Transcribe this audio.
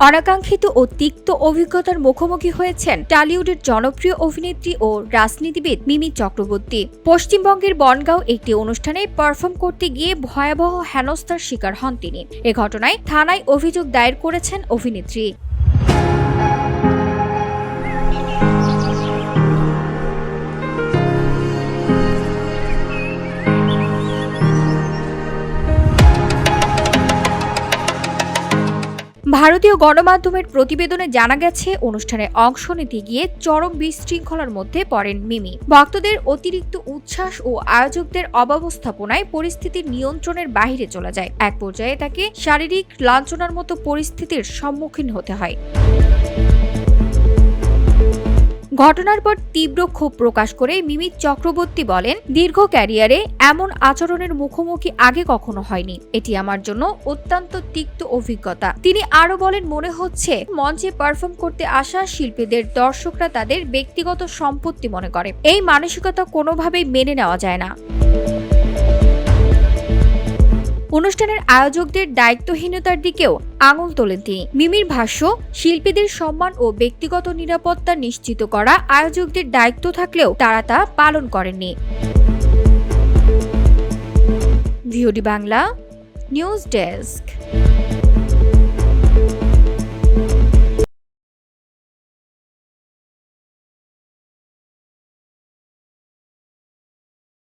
অনাকাঙ্ক্ষিত ও তিক্ত অভিজ্ঞতার মুখোমুখি হয়েছেন টলিউডের জনপ্রিয় অভিনেত্রী ও রাজনীতিবিদ মিমি চক্রবর্তী। পশ্চিমবঙ্গের বনগাঁও একটি অনুষ্ঠানে পারফর্ম করতে গিয়ে ভয়াবহ হেনস্থার শিকার হন তিনি। এ ঘটনায় থানায় অভিযোগ দায়ের করেছেন অভিনেত্রী। ভারতীয় গণমাধ্যমের প্রতিবেদনে জানা গেছে, অনুষ্ঠানে অংশ নিতে গিয়ে চরম বিশৃঙ্খলার মধ্যে পড়েন মিমি। ভক্তদের অতিরিক্ত উচ্ছ্বাস ও আয়োজকদের অব্যবস্থাপনায় পরিস্থিতির নিয়ন্ত্রণের বাইরে চলে যায়। এক পর্যায়ে তাকে শারীরিক লাঞ্ছনার মতো পরিস্থিতির সম্মুখীন হতে হয়। ঘটনার পর তীব্র ক্ষোভ প্রকাশ করে মিমি চক্রবর্তী বলেন, দীর্ঘ ক্যারিয়ারে এমন আচরণের মুখোমুখি আগে কখনো হয়নি। এটি আমার জন্য অত্যন্ত তিক্ত অভিজ্ঞতা। তিনি আরো বলেন, মনে হচ্ছে মঞ্চে পারফর্ম করতে আসা শিল্পীদের দর্শকরা তাদের ব্যক্তিগত সম্পত্তি মনে করে। এই মানসিকতা কোনোভাবেই মেনে নেওয়া যায় না। অনুষ্ঠানের আয়োজকদের দায়িত্বহীনতার দিকেও আঙুল তোলেন তিনি। মিমির ভাষ্য, শিল্পীদের সম্মান ও ব্যক্তিগত নিরাপত্তা নিশ্চিত করা আয়োজকদের দায়িত্ব থাকলেও তারা তা পালন করেননি। VOD Bangla news desk.